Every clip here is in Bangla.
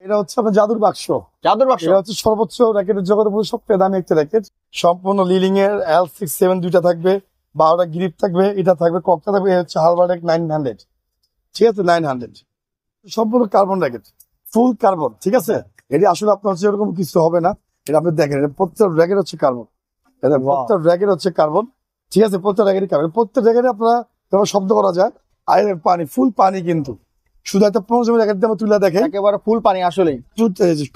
এটা হচ্ছে আপনার জাদুর বাক্স। জাদুর বাক্স এটা হচ্ছে সর্বোচ্চ র্যাকেটের জগতের মধ্যে সবচেয়ে দামি একটা র্যাকেট। সম্পূর্ণ লিলিং এর L67 দুইটা থাকবে, 12টা গ্রিপ থাকবে, এটা থাকবে ককটা থাকবে। এটা হচ্ছে হালবার্টেক 900, ঠিক আছে 900 সম্পূর্ণ কার্বন র্যাকেট, ফুল কার্বন, ঠিক আছে। এটি আসলে আপনার হচ্ছে এরকম কিছু হবে না। এটা আপনি দেখেন, এটা প্রত্যেক র্যাকেট হচ্ছে কার্বন, এটা প্রত্যেক র্যাকেট হচ্ছে কার্বন, ঠিক আছে। প্রত্যেক র্যাকেটই কার্বন, প্রত্যেক র্যাকেটে আপনারা যখন শব্দ করা যায় আর পানি, ফুল পানি, কিন্তু শুধু একটা 15 র্যাকেট দিয়ে তুলে দেখে একেবারে ফুল পানি। আসলেই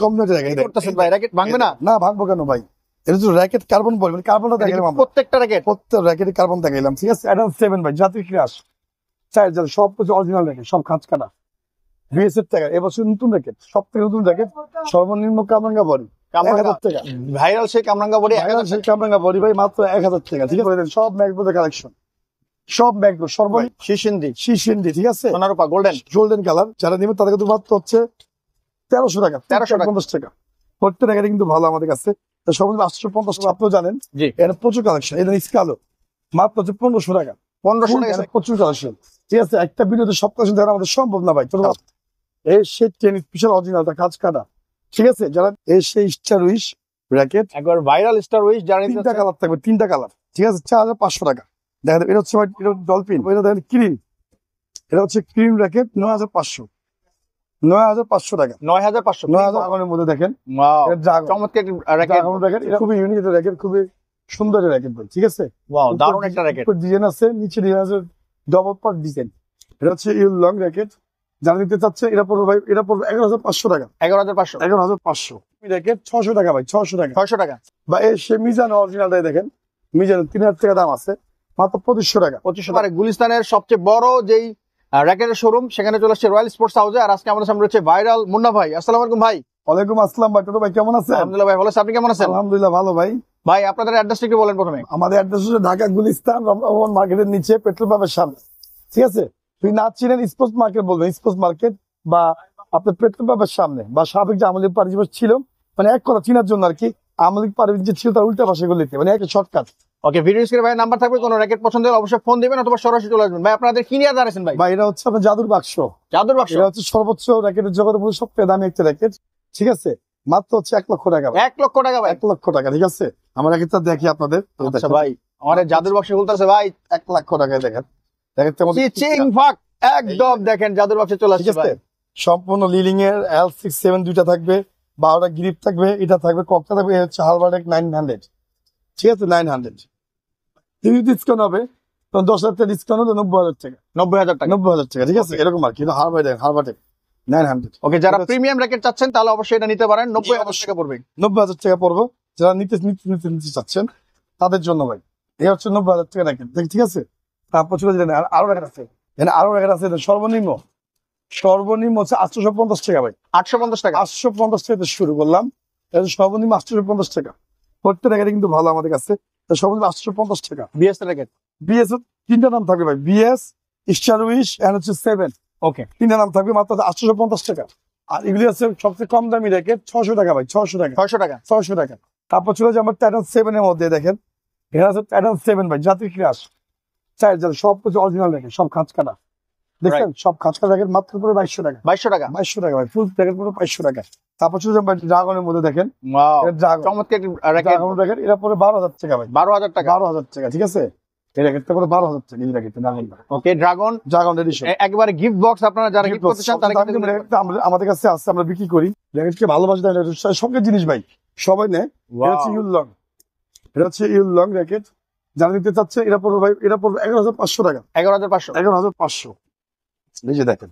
কম র্যাকেট করতেছেন ভাই, র্যাকেট ভাঙবে না? না, ভাঙবো কেন ভাই? এটা তো র্যাকেট কার্বন বলবেন, মানে কার্বনটা দেখাইলাম আমরা। প্রত্যেকটা র্যাকেট, প্রত্যেক র্যাকেটে কার্বন দেখাইলাম, ঠিক আছে। অ্যাডাম 7 ভাই, জাতীয় ক্রাশ, চার জাল, সব কিছু অরিজিনাল র্যাকেট, সব খাঁজ কাটা, বিএসএফ টাকা। এবছর নতুন র্যাকেট, সব থেকে নতুন র্যাকেট, সর্বনিম্ন কামরাঙ্গা বডি 1000 টাকা। ভাইরাল সেই কামরাঙ্গা বডি, সেই কামরাঙ্গা বডি ভাই মাত্র 1000 টাকা, ঠিক আছে। সব ম্যাকবোর্ডের কালেকশন, সব ম্যাকবোর্ড সর্বনিম্ন শিশিন্দি, ঠিক আছে, সোনারূপা গোল্ডেন কালার। যারা নেবেন তাদের কিন্তু মাত্র হচ্ছে 1300 টাকা, 1350 টাকা। প্রত্যেক র্যাকেট কিন্তু ভালো আমাদের কাছে। সর্বনিম্ন 850 টাকা, আপনিও জানেন। এর প্রচুর কালেকশন, এটা স্কালো মাত্র হচ্ছে 1500 টাকা। 1500 টাকা প্রচুর কালেকশন, ঠিক আছে। একটা ভিডিওতে সব কালেকশন দেওয়া আমাদের সম্ভব না ভাই। এই সেই টেনিস স্পেশাল অরিজিনালটা কাজ কাটা, ঠিক আছে। যারা এই সেই স্টার উইশ র্যাকেট, একবার ভাইরাল স্টার উইশ, যারা 3টা কালার থাকবে, 3টা কালার, ঠিক আছে, 4500 টাকা। দেখেন এটা হচ্ছে ডলফিন, এটা দেখেন ক্রিম, এটা হচ্ছে ক্রিম র্যাকেট 9500 টাকা। 9500 ড্রাগনের মধ্যে দেখেন, চমৎকার র্যাকেট, এটা খুবই ইউনিক একটা র্যাকেট, খুবই সুন্দর র্যাকেট ভাই, ঠিক আছে। ওয়াও, দারুণ একটা র্যাকেট। ডিজাইন আছে, নিচে ডিজাইন আছে, ডবল পার্ট ডিজাইন। এটা হচ্ছে ইউল লং র্যাকেট, যারা নিতে চাচ্ছে এটা পড়বে ভাই, এটা পড়বে 11500 টাকা। 11500 র্যাকেট 600 টাকা ভাই, 600 টাকা। বা এই সে মিজান অরিজিনালটাই দেখেন, মিজান 3000 টাকা দাম আছে, মাত্র 2500 টাকা। 2500 টাকা। গুলিস্তানের সবচেয়ে বড় যেই র্যাকেটের শোরুম, সেখানে চলে আসছে রয়্যাল স্পোর্টস হাউসে। আর আজকে আমাদের সামনে রয়েছে ভাইরাল মুন্না ভাই। আসসালামু আলাইকুম ভাই। ওয়ালাইকুম আসসালাম ভাই, টোটো ভাই কেমন আছেন? আলহামদুলিল্লাহ ভাই ভালো আছি, আপনি কেমন আছেন? আলহামদুলিল্লাহ ভালো ভাই। ভাই আপনাদের অ্যাড্রেসটা একটু বলেন প্রথমে। আমাদের অ্যাড্রেস হচ্ছে ঢাকা গুলিস্তান রমনা মার্কেটের নিচে, পেট্রোল পাম্পের সামনে, ঠিক আছে। তুই না চিনেন স্পোর্টস মার্কেট বলবেন, স্পোর্টস মার্কেট, বা আপনার পেট্রোল পাম্পের সামনে, বা সাবেক যে আমলিক পাড়ি ছিল, মানে এক কথা চিনার জন্য আর কি, আমলিক পাড়ি যে ছিল তার উল্টা পাশে গলিতে, মানে একটা শর্টকাট। ওকে, ভিডিও স্ক্রিনে ভাই নাম্বার থাকবে, কোনো র্যাকেট পছন্দ হলে অবশ্যই ফোন দিবেন অথবা সরাসরি চলে আসবেন। ভাই আপনাদের কি নিয়ে দাঁড়াচ্ছেন ভাই? ভাই এটা হচ্ছে আপনার জাদুর বাক্স। জাদুর বাক্স, এটা হচ্ছে সর্বোচ্চ র্যাকেটের জগতের মধ্যে সবচেয়ে দামি একটা র্যাকেট, ঠিক আছে। মাত্র হচ্ছে 1 লক্ষ টাকা। 1 লক্ষ টাকা ভাই? 1 লক্ষ টাকা, ঠিক আছে। আমার র্যাকেটটা দেখি আপনাদের। আচ্ছা ভাই, আমার জাদুর বাক্স বলতেছে ভাই 1 লক্ষ টাকায় দেখেন, একদম দেখেন জাদুর বাক্সে চলে আসছে ভাই। সম্পূর্ণ লিলিং এর L67 দুইটা থাকবে, 12টা গ্রিপ থাকবে, এটা থাকবে ককটা থাকবে। এটা হচ্ছে হালবার্টেক 900, ঠিক আছে 900। যদি ডিসকাউন্ট হবে তখন 10,000 টাকা ডিসকাউন্ট হলে 90,000 টাকা। 90,000 টাকা, 90,000 টাকা, ঠিক আছে, এরকম আর কি। হালবার্টেক 900। ওকে, যারা প্রিমিয়াম র্যাকেট চাচ্ছেন তাহলে অবশ্যই এটা নিতে পারেন। 90,000 টাকা পড়বে। 90,000 টাকা পড়বো। যারা নিতে চাচ্ছেন তাদের জন্য ভাই এই হচ্ছে 90,000 টাকা র্যাকেট, ঠিক আছে। তারপর চলে যেতে আরো র্যাকেট আছে, আরো র্যাকেট আছে। সর্বনিম্ন হচ্ছে 850 টাকা ভাই। 850 টাকা, 850 টাকা শুরু করলাম, সর্বনিম্ন 850 টাকা। প্রত্যেক র্যাকেট কিন্তু ভালো আমাদের কাছে, সর্বনিম্ন 850 টাকা। বিএস র্যাকেট, বিএস 3টা নাম থাকবে ভাই, বিএস, স্টার উইশ এন্ড হচ্ছে 7। ওকে, 3টা নাম থাকবে, মাত্র 850 টাকা। আর এগুলি আছে সবচেয়ে কম দামি র্যাকেট 600 টাকা ভাই, 600 টাকা, 600 টাকা। তারপর চলে যায় আমার টাইটান 7 এর মধ্যে দেখেন, এটা আছে টাইটান 7 ভাই, জাতীয় ক্রাশ, চার জাল, সব কিছু অরিজিনাল র্যাকেট, সব খাঁজ কাটা, দেখছেন, সব খাঁজ কাটা র্যাকেট মাত্র করে 2200 টাকা। 2200 টাকা ভাই, ফুল র্যাকেট পুরো 2200 টাকা। তারপর চলে যায় ড্রাগনের মধ্যে দেখেন, চমৎকার ড্রাগন র্যাকেট, এটা পরে 12,000 টাকা ভাই, 12,000 টাকা, 12,000 টাকা, ঠিক আছে। এই র্যাকেটটা পরে 12,000 টাকা, এই র্যাকেটটা ড্রাগনটা। ওকে, ড্রাগন এডিশন, একবারে গিফট বক্স। আপনারা যারা গিফট করতে চান তারা আমাদের কাছে আছে, আমরা বিক্রি করি। র্যাকেটকে ভালোবাসি, সঙ্গে জিনিস ভাই সবাই নেয়। এটা হচ্ছে ইউল লং র্যাকেট, যারা নিতে চাচ্ছে এটা পড়বে ভাই, এটা পড়বে 11,500 টাকা। 11,500 এই যে দেখেন,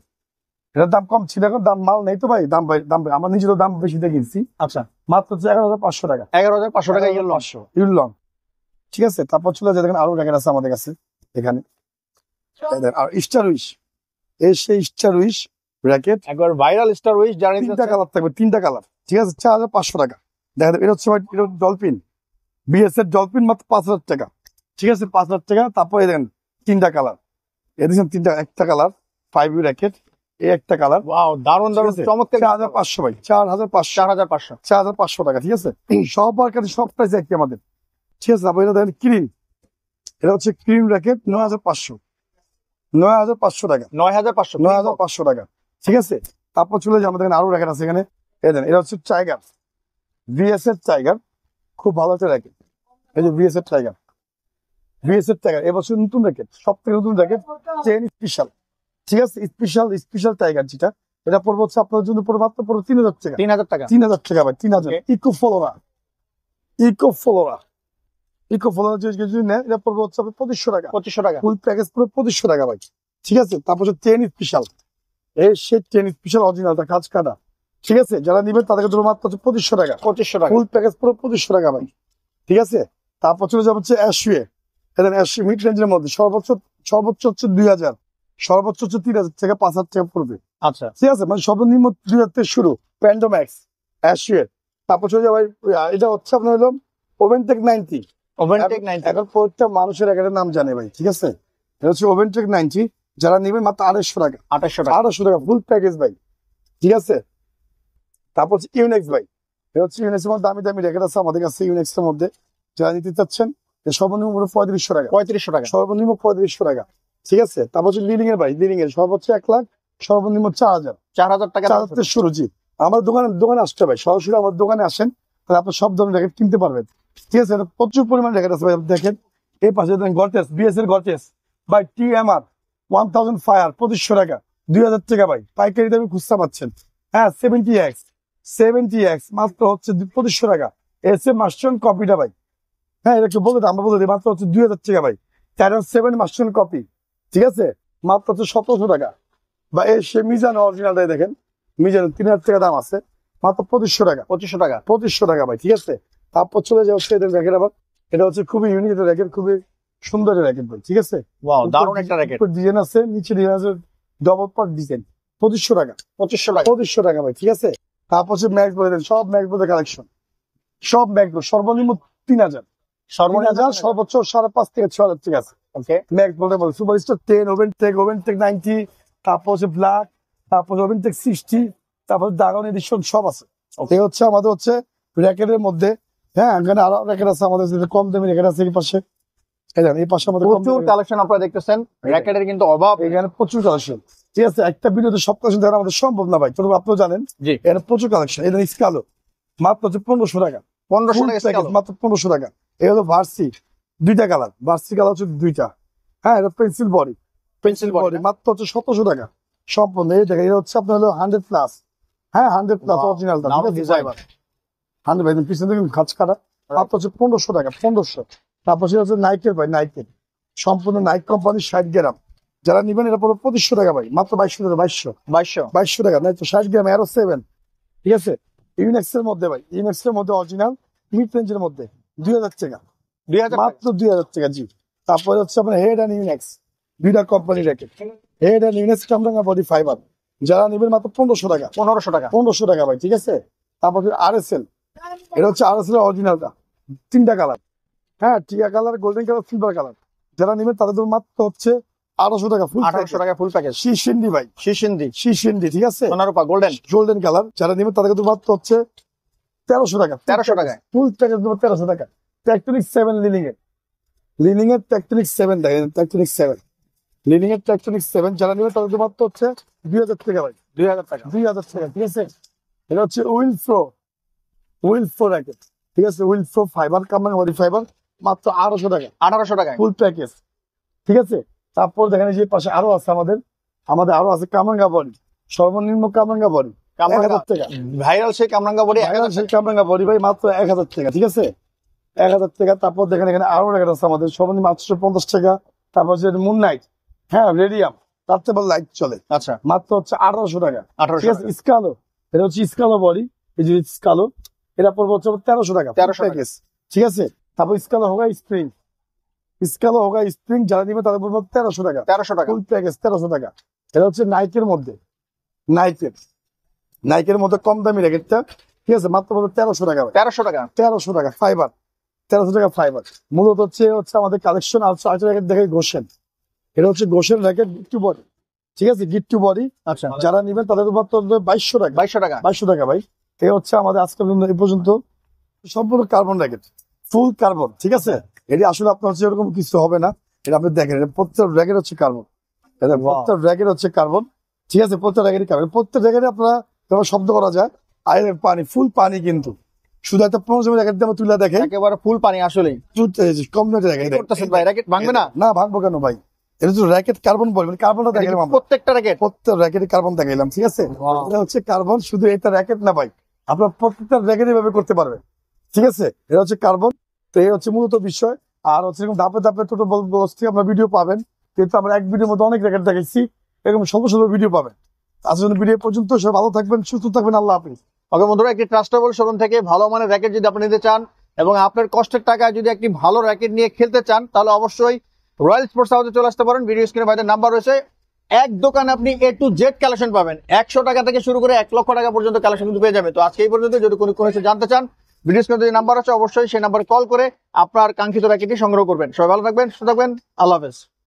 এটার দাম কম ছিল, এখন দাম মাল নেই তো ভাই, দাম আমার নিজেরও দাম বেশি দিয়ে কিনছি। আচ্ছা, মাত্র হচ্ছে 11,500 টাকা। 11,500 টাকা ইউল লং, ঠিক আছে। তারপর চলে যায় দেখেন, আরো র্যাকেট আছে আমাদের কাছে এখানে। আর স্টার উইশ, এই সেই স্টার উইশ র্যাকেট, একবার ভাইরাল স্টার উইশ, যারা 3টা কালার থাকবে, 3টা কালার, ঠিক আছে, 4,500 টাকা। দেখেন এটা হচ্ছে ডলফিন, বিএস এর ডলফিন, মাত্র 5,000 টাকা, ঠিক আছে, 5,000 টাকা। তারপর এই দেখেন 3টা কালার, এদিকে 3টা, একটা কালার 5U র্যাকেট, এই একটা কালার। ওয়াও, দারুণ চমৎকার। 4,500 ভাই, 4,500 টাকা, ঠিক আছে। সব মার্কেটে সব প্রাইস একই আমাদের, ঠিক আছে। তারপর এটা দেখেন ক্রিম, এটা হচ্ছে ক্রিম র্যাকেট 9,500 টাকা, 9,500 টাকা, ঠিক আছে। তারপর চলে যায় আমাদের আরো র্যাকেট আছে এখানে, এই দেন, এটা হচ্ছে টাইগার, ভিএস এর টাইগার, খুব ভালো একটা র্যাকেট। এই যে ভিএস এর টাইগার, ভিএস এর টাইগার এবছর নতুন র্যাকেট, সব থেকে নতুন র্যাকেট, 10 স্পেশাল। ঠিক আছে, স্পেশাল টাইগার যেটা, এটা পড়বে হচ্ছে আপনার জন্য পড়বে মাত্র পড়বে 3000 টাকা। 3000 টাকা। 3000 টাকা ভাই, 3000। ইকো ফলোরা, যদি নেন এটা পড়বে হচ্ছে আপনার 2500 টাকা। 2500 টাকা। ফুল প্যাকেজ পুরো 2500 টাকা ভাই। ঠিক আছে, তারপর হচ্ছে 10 স্পেশাল, এই সেই 10 স্পেশাল অরিজিনালটা কাজ কাটা। ঠিক আছে, যারা নিবেন তাদেরকে ধরো মাত্র হচ্ছে 2500 টাকা। 2500 টাকা। ফুল প্যাকেজ পুরো 2500 টাকা ভাই। ঠিক আছে, তারপর চলে যাবে হচ্ছে অ্যাশুয়ে, অ্যাশুয়ে মিড রেঞ্জের মধ্যে সর্বোচ্চ হচ্ছে 2000, সর্বোচ্চ হচ্ছে 3000 থেকে 5000 টাকা পড়বে। আচ্ছা, ঠিক আছে, মানে সর্বনিম্ন 2000 থেকে শুরু প্যান্ডোম্যাক্স অ্যাশুয়ে। তারপর চলে যাবে এটা হচ্ছে আপনার হলো ওভেনটেক 90। ওভেনটেক 90। এখন প্রত্যেকটা মানুষের একটা নাম জানে ভাই। ঠিক আছে, এটা হচ্ছে ওভেনটেক 90, যারা নেবেন মাত্র 2800 টাকা। 2800 টাকা। 2800 টাকা ফুল প্যাকেজ ভাই। ঠিক আছে, তারপর হচ্ছে ইউনেক্স ভাই, এটা হচ্ছে ইউনেক্সের মধ্যে দামি দামি র্যাকেট আছে আমাদের কাছে। ইউনেক্সের মধ্যে যারা নিতে চাচ্ছেন, সর্বনিম্ন 3500 টাকা। 3500 টাকা। সর্বনিম্ন 3500 টাকা। ঠিক আছে, তারপর হচ্ছে লিডিং এর ভাই, লিডিং এর সর্বোচ্চ 1 লাখ, সর্বনিম্ন 4000। 4000 টাকা। 4000 থেকে শুরু। জি, আমার দোকানে আসতে ভাই, সরাসরি আমার দোকানে আসেন, তাহলে আপনি সব ধরনের র্যাকেট কিনতে পারবেন। ঠিক আছে, এটা প্রচুর পরিমাণ র্যাকেট আছে ভাই। আপনি দেখেন এই পাশে গর্টেস, বিএস এর গর্টেস ভাই, টিএমআর 1000 ফায়ার 2500 টাকা, 2000 টাকা ভাই, পাইকারি দামে খুচরা পাচ্ছেন। হ্যাঁ, 70x মাত্র হচ্ছে 2500 টাকা। এসে মাস্টার কপিটা ভাই, হ্যাঁ এটা কি বলে আমরা বলে দিই, মাত্র হচ্ছে 2000 টাকা ভাই। টাইটান 7 মাস্টার কপি, ঠিক আছে, মাত্র হচ্ছে 1700 টাকা। বা সে মিজান অরিজিনালটাই দেখেন, মিজান 3000 টাকা দাম আছে, মাত্র 2500 টাকা। 2500 টাকা। 2500 টাকা ভাই। ঠিক আছে, তারপর চলে যাওয়া হচ্ছে এদের র্যাকেট। আবার এটা হচ্ছে খুবই ইউনিক একটা র্যাকেট, খুবই সুন্দর র্যাকেট ভাই। ঠিক আছে, ওয়াও, দারুণ একটা র্যাকেট। ডিজাইন আছে, নিচে ডিজাইন আছে, ডবল পার্ট ডিজাইন, 2500 টাকা। 2500 টাকা। 2500 টাকা ভাই। ঠিক আছে, তারপর হচ্ছে ম্যাক্স বলে দেন, সব ম্যাক্স বলে কালেকশন, সব ম্যাক্স সর্বনিম্ন 3000, সর্বনিম্ন সর্বোচ্চ 5.5 থেকে 6000 ঠিক আছে। ওকে, ম্যাক্স বলতে বল সুপারস্টার 10, ওভেনটেক 90, তারপর হচ্ছে ব্ল্যাক, তারপর ওভেনটেক 60, তারপর ড্রাগন এডিশন সব আছে। এই হচ্ছে আমাদের হচ্ছে র্যাকেটের মধ্যে। হ্যাঁ, এখানে আরো র্যাকেট আছে আমাদের, যেটা কম দামি র্যাকেট আছে এই পাশে। এই পাশে আমাদের প্রচুর কালেকশন আপনারা দেখতেছেন, র্যাকেটের কিন্তু অভাব। এখানে প্রচুর কালেকশন। ঠিক আছে, একটা ভিডিওতে সব কালেকশন দেখানো আমাদের সম্ভব না ভাই, তবু আপনারা জানেন জি, এখানে প্রচুর কালেকশন। এটা স্কালো মাত্র হচ্ছে 1500 টাকা। 1500 টাকা স্কেল। মাত্র 1500 টাকা। এই হলো ভার্সি, দুইটা কালার, ভার্সি কালার হচ্ছে দুইটা। হ্যাঁ, এটা পেন্সিল বডি, মাত্র হচ্ছে 1700 টাকা সম্পূর্ণ। এই দেখেন, এটা হচ্ছে আপনার হলো 100 প্লাস। হ্যাঁ, 100 প্লাস অরিজিনালটা, 100 পিছনে দেখুন খাঁচ কাটা, মাত্র হচ্ছে 1500 টাকা। 1500। তারপর সেটা হচ্ছে নাইকের ভাই, নাইকের সম্পূর্ণ নাইক কোম্পানির 60 গ্রাম, যারা নিবেন এটা পড়বে 2500 টাকা ভাই, মাত্র 2200 টাকা। 2200 টাকা, নাই তো 60 গ্রাম এরো 7। ঠিক আছে, ইউনেক্স এর মধ্যে ভাই, ইউনেক্স এর মধ্যে অরিজিনাল মিড রেঞ্জের মধ্যে 2000 টাকা, 2000 মাত্র 2000 টাকা। জি, তারপরে হচ্ছে আপনার হেড অ্যান্ড ইউনেক্স, দুইটা company racket, head and Yonex কামরাঙ্গা বডি ফাইবার, যারা নেবেন মাত্র 1500 টাকা। 1500 টাকা। 1500 টাকা ভাই। ঠিক আছে, তারপর আরএসএল, এটা হচ্ছে আরএসএল অরিজিনালটা, 3টা কালার। হ্যাঁ, টিয়া colour, golden colour, silver colour, যারা নেবেন তাদের মাত্র হচ্ছে 1800 টাকা ফুল 1800 টাকা ফুল প্যাকেজ। শিশিন্দি ভাই, শিশিন্দি, শিশিন্দি। ঠিক আছে, সোনারূপা গোল্ডেন গোল্ডেন কালার, যারা নেবেন তাদেরকে মাত্র হচ্ছে 1300 টাকা। 1300 টাকায় ফুল প্যাকেজ দেবো 1300 টাকা। টেকটনিক 7 লিনিং এর টেকটনিক 7 দেখেন, টেকটনিক 7 লিনিং এর টেকটনিক 7, যারা নেবেন তাদের মাত্র হচ্ছে 2000 টাকা ভাই। 2000 টাকা। 2000 টাকা। ঠিক আছে, এটা হচ্ছে উইল ফ্লো র্যাকেট। ঠিক আছে, উইল ফ্লো ফাইবার, কামরাঙ্গা বডি ফাইবার, মাত্র 1800 টাকা। 1800 টাকায় ফুল প্যাকেজ। ঠিক আছে, তারপর দেখেন এই যে পাশে আরো আছে আমাদের আরো আছে কামরাঙ্গা বডি, সর্বনিম্ন কামরাঙ্গা বডি 1000 টাকা। ভাইরাল সেই কামরাঙ্গা বডি কামরাঙ্গা বডি ভাই, মাত্র 1000 টাকা। ঠিক আছে, 1000 টাকা। তারপর দেখেন এখানে আরো র্যাকেট আছে আমাদের, সর্বনিম্ন 850 টাকা। তারপর যে মুন নাইট, হ্যাঁ রেডিয়াম, রাত্রেবেলা লাইট চলে, আচ্ছা, মাত্র হচ্ছে 1800 টাকা। 1800 ঠিক আছে, স্কালো, এটা হচ্ছে স্কালো বডি, এই যে স্কালো, এটা পড়বে হচ্ছে 1300 টাকা। 1300 টাকা। প্যাকেজ। ঠিক আছে, তারপর স্কালো হোগা স্প্রিং, যারা নিবে তাদের পড়বে 1300 টাকা। 1300 টাকা ফুল প্যাকেজ 1300 টাকা। এটা হচ্ছে নাইকের মধ্যে, নাইকের মধ্যে কম দামি র্যাকেটটা। ঠিক আছে, মাত্র পড়বে 1300 টাকা। 1300 টাকা। 1300 টাকা ফাইবার, 1300 টাকা ফাইবার। মূলত হচ্ছে আমাদের কালেকশন। আর আরেকটা র্যাকেট দেখে গোশেন, এটা হচ্ছে গোশেন র্যাকেট, গিট্টু বডি। ঠিক আছে, গিট্টু বডি, আচ্ছা, যারা নিবেন তাদের মাত্র 2200 টাকা। 2200 টাকা। 2200 টাকা ভাই। এই হচ্ছে আমাদের আজকে এই পর্যন্ত সম্পূর্ণ কার্বন র্যাকেট, ফুল কার্বন। ঠিক আছে, এটি আসলে আপনার হচ্ছে এরকম কিছু হবে না, এটা আপনি দেখেন, এটা প্রত্যেক র্যাকেট হচ্ছে কার্বন, এটা প্রত্যেক র্যাকেট হচ্ছে কার্বন। ঠিক আছে, প্রত্যেক র্যাকেটই কার্বন, প্রত্যেক র্যাকেটে আপনারা শব্দ করা যায়, আরে পানি ফুল পানি কিন্তু শুধু একটা 15 র্যাকেট দিয়ে তুলে দেখে একেবারে ফুল পানি আসলেই কম রেটে র্যাকেট করতেছেন ভাই, র্যাকেট ভাঙবে না? না ভাঙবো কেন ভাই, এটা তো র্যাকেট কার্বন বলে, মানে কার্বনটা দেখাইলাম আমরা। প্রত্যেকটা র্যাকেট প্রত্যেক র্যাকেটে কার্বন দেখাইলাম, ঠিক আছে? Wow. এটা হচ্ছে কার্বন, শুধু এটা র্যাকেট না ভাই, আপনার প্রত্যেকটা র্যাকেট এভাবে করতে পারবেন, ঠিক আছে? এটা হচ্ছে কার্বন। তো এই হচ্ছে মূলত বিষয়। আর হচ্ছে এরকম ধাপে ধাপে ছোট বক্স থেকে আপনার ভিডিও পাবেন, কিন্তু আমরা এক ভিডিওর মধ্যে অনেক র্যাকেট দেখাইছি, এরকম শত শত ভিডিও পাবেন। আজকের জন্য ভিডিও পর্যন্ত, সবাই ভালো থাকবেন, সুস্থ থাকবেন, আল্লাহ হাফিজ। ওকে বন্ধুরা, একটি ট্রাস্টেবল শোরুম থেকে ভালো মানের র্যাকেট যদি আপনি নিতে চান এবং আপনার কষ্টের টাকায় যদি একটি ভালো র্যাকেট নিয়ে খেলতে চান, তাহলে অবশ্যই রয়্যাল স্পোর্টস হাউসে চলে আসতে পারেন। ভিডিও স্ক্রিনে ভাইদের নাম্বার রয়েছে। এক দোকানে আপনি A to Z কালেকশন পাবেন, 100 টাকা থেকে শুরু করে 1 লক্ষ টাকা পর্যন্ত কালেকশন কিন্তু পেয়ে যাবেন। তো আজকে এই পর্যন্ত, যদি কোনো কিছু জানতে চান, ভিডিও স্ক্রিনে যে নাম্বার আছে অবশ্যই সেই নাম্বারে কল করে আপনার কাঙ্ক্ষিত র্যাকেটটি সংগ্রহ করবেন। সবাই ভালো থাকবেন, সুস্থ থাকবেন, আল্লাহ হাফেজ।